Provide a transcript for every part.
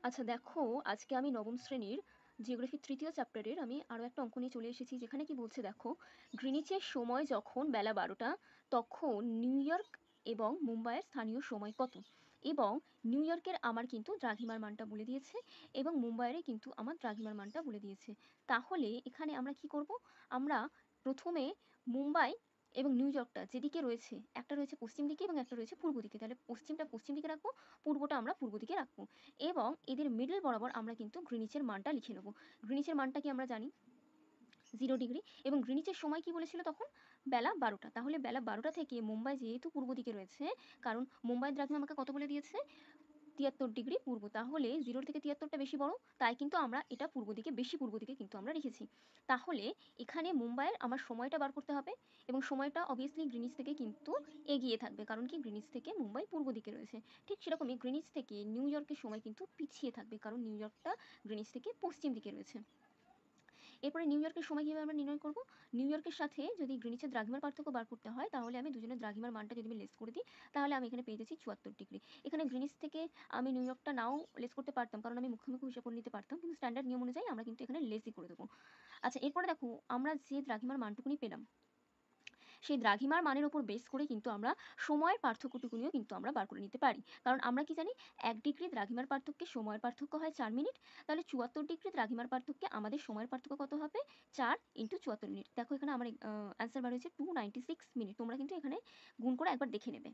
আচ্ছা দেখো, আজকে আমি নবম শ্রেণীর জিওগ্রাফির তৃতীয় চ্যাপ্টারের আমি আরও একটা অঙ্ক নিয়ে চলে এসেছি, যেখানে কি বলছে দেখো, গ্রিনিচের সময় যখন বেলা 12টা, তখন নিউ ইয়র্ক এবং মুম্বাইয়ের স্থানীয় সময় কত। এবং নিউ ইয়র্কের আমার কিন্তু দ্রাঘিমার মানটা বলে দিয়েছে, এবং মুম্বাইয়ের কিন্তু আমার দ্রাঘিমার মানটা বলে দিয়েছে। তাহলে এখানে আমরা কি করব, আমরা প্রথমে মুম্বাই এবং নিউ ইয়র্কটা যেদিকে রয়েছে, একটা রয়েছে পশ্চিম দিকে এবং একটা রয়েছে পূর্ব দিকে, তাহলে পশ্চিমটা পশ্চিম দিকে রাখবো, পূর্বটা আমরা পূর্ব দিকে রাখবো। এবং এদের মিডল বরাবর আমরা কিন্তু গ্রিনিচের মানটা লিখে নেব। গ্রিনিচের মানটা কি আমরা জানি, 0 ডিগ্রি। এবং গ্রিনিচের সময় কি বলেছিল তখন, বেলা 12টা। তাহলে বেলা 12টা থেকে মুম্বাই যেহেতু পূর্ব দিকে রয়েছে, কারণ মুম্বাইয়ের দ্রাঘিমা আমাকে কত বলে দিয়েছে, 73 ডিগ্রি পূর্ব। তাহলে 0 থেকে 73টা বেশি বড়, তাই কিন্তু আমরা এটা পূর্ব দিকে, বেশি পূর্ব দিকে কিন্তু আমরা রেখেছি। তাহলে এখানে মুম্বাইয়ের আমার সময়টা বার করতে হবে, এবং সময়টা অবভিয়াসলি গ্রিনিচ থেকে কিন্তু এগিয়ে থাকবে, কারণ কি গ্রিনিচ থেকে মুম্বাই পূর্ব দিকে রয়েছে। ঠিক সেরকমই গ্রিনিচ থেকে নিউ ইয়র্কের সময় কিন্তু পিছিয়ে থাকবে, কারণ নিউ ইয়র্কটা গ্রিনিচ থেকে পশ্চিম দিকে রয়েছে। এরপরে নিউ ইয়র্কের সময় কীভাবে আমরা নির্ণয় করব, নিউ ইয়র্কের সাথে যদি গ্রিনিচের দ্রাঘিমার পার্থক্য বার করতে হয়, তাহলে আমি দুজনের দ্রাঘিমার মানটা যদি আমি লেস করে দিই, তাহলে আমি এখানে পেয়ে যাচ্ছি 74 ডিগ্রি। এখানে গ্রিনিচ থেকে আমি নিউ ইয়র্কটা নাও লেস করতে পারতাম, কারণ আমি মুখোমুখি হিসাব করে নিতে পারতাম, কিন্তু স্ট্যান্ডার্ড নিয়ম অনুযায়ী আমরা কিন্তু এখানে লেসই করে দেবো। আচ্ছা, এরপরে দেখো, আমরা যে দ্রাঘিমার মানটুকুনি পেলাম, সেই দ্রাঘিমার মানের উপর বেস করে কিন্তু আমরা সময়ের পার্থক্যটুকুনিও কিন্তু আমরা বার করে নিতে পারি। কারণ আমরা কি জানি, 1 ডিগ্রি দ্রাঘিমার পার্থক্যে সময়ের পার্থক্য হয় 4 মিনিট। তাহলে 74 ডিগ্রি দ্রাঘিমার পার্থক্যে আমাদের সময়ের পার্থক্য কত হবে, 4 × 74 মিনিট। দেখো এখানে আমার অ্যান্সার বার হয়েছে 296 মিনিট। তোমরা কিন্তু এখানে গুণ করে একবার দেখে নেবে।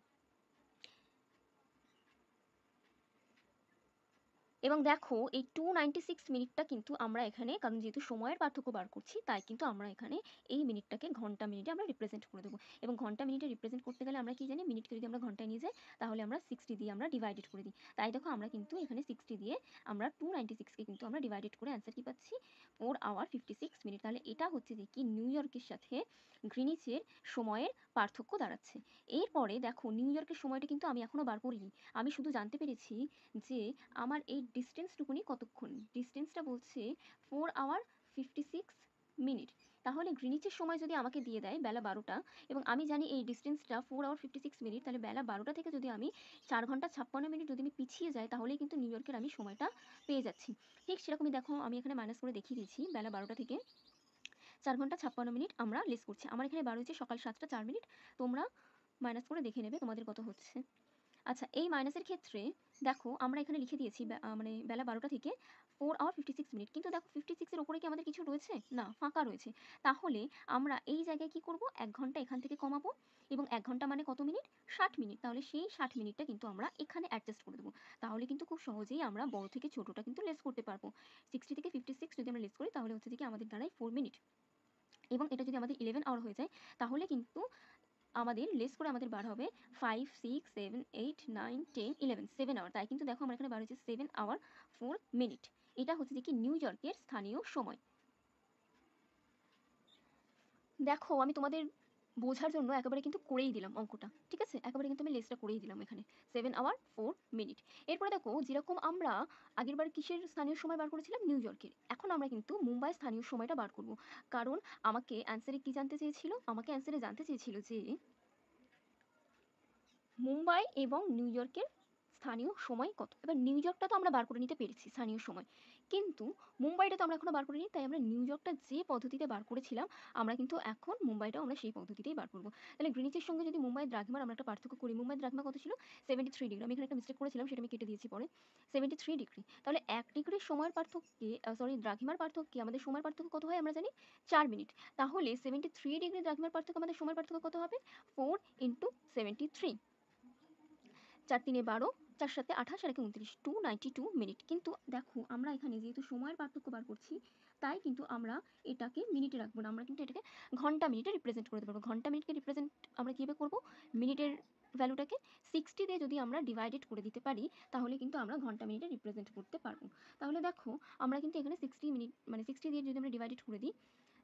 এবং দেখো এই 296 মিনিটটা কিন্তু আমরা এখানে, কারণ যেহেতু সময়ের পার্থক্য বার করছি, তাই কিন্তু আমরা এখানে এই মিনিটটাকে ঘন্টা মিনিটে আমরা রিপ্রেজেন্ট করে দেবো। এবং ঘন্টা মিনিটে রিপ্রেজেন্ট করতে গেলে আমরা কি জানি, মিনিটকে যদি আমরা ঘন্টায় নিয়ে যাই, তাহলে আমরা 60 দিয়ে আমরা ডিভাইডেড করে দিই। তাই দেখো আমরা কিন্তু এখানে 60 দিয়ে আমরা 296কে কিন্তু আমরা ডিভাইডেড করে অ্যান্সার কি পাচ্ছি, 4 আওয়ার 56 মিনিট। তাহলে এটা হচ্ছে যে কি নিউ ইয়র্কের সাথে গ্রিনিচের সময়ের পার্থক্য দাঁড়াচ্ছে। এরপরে দেখো, নিউ ইয়র্কের সময়টা কিন্তু আমি এখনো বার করিনি, আমি শুধু জানতে পেরেছি যে আমার এই ডিস্টেন্সটুকুনি কতক্ষণ। ডিস্টেন্সটা বলছে 4 আওয়ার 56 মিনিট। তাহলে গ্রিনিচের সময় যদি আমাকে দিয়ে দেয় বেলা 12টা, এবং আমি জানি এই ডিস্টেন্সটা 4 আওয়ার 56 মিনিট, তাহলে বেলা 12টা থেকে যদি আমি 4 ঘন্টা 56 মিনিট যদি আমি পিছিয়ে যাই, তাহলেই কিন্তু নিউ ইয়র্কের আমি সময়টা পেয়ে যাচ্ছি। ঠিক সেরকমই দেখো, আমি এখানে মাইনাস করে দেখিয়ে দিয়েছি, বেলা 12টা থেকে 4 ঘন্টা 56 মিনিট আমরা লেস করছি। আমার এখানে বার হচ্ছে সকাল 7টা 4 মিনিট। তোমরা মাইনাস করে দেখে নেবে তোমাদের কত হচ্ছে। আচ্ছা, এই মাইনাসের ক্ষেত্রে দেখো আমরা এখানে লিখে দিয়েছি মানে বেলা 12টা থেকে 4 আওয়ার 56 মিনিট, কিন্তু দেখো 56-এর ওপরে কি আমাদের কিছু রয়েছে, না, ফাঁকা রয়েছে। তাহলে আমরা এই জায়গায় কি করব, 1 ঘন্টা এখান থেকে কমাবো, এবং 1 ঘন্টা মানে কত মিনিট, 60 মিনিট। তাহলে সেই 60 মিনিটটা কিন্তু আমরা এখানে অ্যাডজাস্ট করে দেবো। তাহলে কিন্তু খুব সহজেই আমরা বড় থেকে ছোটটা কিন্তু লেস করতে পারবো। 60 থেকে 56 যদি আমরা লেস করি, তাহলে হচ্ছে কি আমাদের দাঁড়ায় 4 মিনিট। এবং এটা যদি আমাদের 11 আওয়ার হয়ে যায়, তাহলে কিন্তু আমাদের লেস করে আমাদের বার হবে 5 6 7 8 9 10 11, 7 আওয়ার। তাই কিন্তু দেখো আমার এখানে বার হচ্ছে 7 আওয়ার 4 মিনিট। এটা হচ্ছে যে কি নিউ ইয়র্কের স্থানীয় সময়। দেখো আমি তোমাদের বোঝার জন্য একেবারে কিন্তু করেই দিলাম অঙ্কটা, ঠিক আছে, একেবারে কিন্তু আমি লেসটা করেই দিলাম এখানে, 7 আওয়ার 4 মিনিট। এরপরে দেখো, যেরকম আমরা আগেরবার কিসের স্থানীয় সময় বার করেছিলাম, নিউ ইয়র্কের, এখন আমরা কিন্তু মুম্বাই স্থানীয় সময়টা বার করব। কারণ আমাকে অ্যান্সারে কি জানতে চেয়েছিল, আমাকে অ্যান্সারে জানতে চেয়েছিল যে মুম্বাই এবং নিউ ইয়র্কের স্থানীয় সময় কত। এবার নিউ ইয়র্কটা তো আমরা বার করে নিতে পেরেছি স্থানীয় সময়, কিন্তু মুম্বাইটা তো আমরা এখনো বার করিনি, তাই আমরা নিউ ইয়র্কটা যে পদ্ধতিতে বার করেছিলাম, আমরা কিন্তু এখন মুম্বাইটাও আমরা সেই পদ্ধতিতেই বার করবো। তাহলে গ্রিনিচের সঙ্গে যদি মুম্বাইয়ের দ্রাঘিমার আমরা একটা পার্থক্য করি, মুম্বাইয়ের দ্রাঘিমা কত ছিল, 73 ডিগ্রি। আমি এখানে একটা মিস্টেক করেছিলাম, সেটা আমি কেটে দিয়েছি পরে, 73 ডিগ্রি। তাহলে 1 ডিগ্রির সময়ের পার্থক্যে, সরি, দ্রাঘিমার পার্থক্যে আমাদের সময়ের পার্থক্য কত হয় আমরা জানি, 4 মিনিট। তাহলে 73 ডিগ্রি দ্রাঘিমার পার্থক্য আমাদের সময়ের পার্থক্য কত হবে, 4 × 73। 4 × 3 = 12, 4 × 7 = 28, আর 29, 292 মিনিট। কিন্তু দেখো আমরা এখানে যেহেতু সময়ের পার্থক্য বার করছি, তাই কিন্তু আমরা এটাকে মিনিটে রাখবো না, আমরা কিন্তু এটাকে ঘন্টা মিনিটে রিপ্রেজেন্ট করতে পারবো। ঘন্টা মিনিটকে রিপ্রেজেন্ট আমরা কীভাবে করবো, মিনিটের ভ্যালুটাকে 60 দিয়ে যদি আমরা ডিভাইডেড করে দিতে পারি, তাহলে কিন্তু আমরা ঘন্টা মিনিটে রিপ্রেজেন্ট করতে পারবো। তাহলে দেখো আমরা কিন্তু এখানে 60 মিনিট মানে 60 দিয়ে যদি আমরা ডিভাইডেড করে দিই,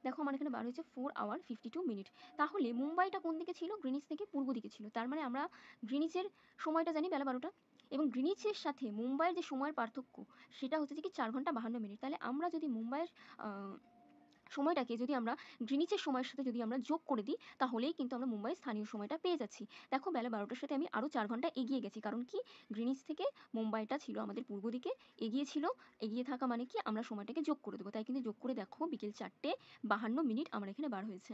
দেখো আমার এখানে বার হয়েছে 4 আওয়ার 52 মিনিট। তাহলে মুম্বাইটা কোন দিকে ছিল, গ্রিনিচ থেকে পূর্ব দিকে ছিল। তার মানে আমরা গ্রিনিচের সময়টা জানি বেলা 12টা, এবং গ্রিনিচের সাথে মুম্বাইয়ের যে সময়ের পার্থক্য, সেটা হচ্ছে যে কি 4 ঘন্টা 52 মিনিট। তাহলে আমরা যদি মুম্বাইয়ের সময়টাকে যদি আমরা গ্রিনিচের সময়ের সাথে যদি আমরা যোগ করে দিই, তাহলেই কিন্তু আমরা মুম্বাইয়ের স্থানীয় সময়টা পেয়ে যাচ্ছি। দেখো বেলা ১২টার সাথে আমি আরও ৪ ঘন্টা এগিয়ে গেছি। কারণ কি? গ্রিনিচ থেকে মুম্বাইটা ছিল আমাদের পূর্ব দিকে এগিয়ে ছিল। এগিয়ে থাকা মানে কি? আমরা সময়টাকে যোগ করে দেবো। তাই কিন্তু যোগ করে দেখো বিকেল ৪:৫২ আমার এখানে বার হয়েছে।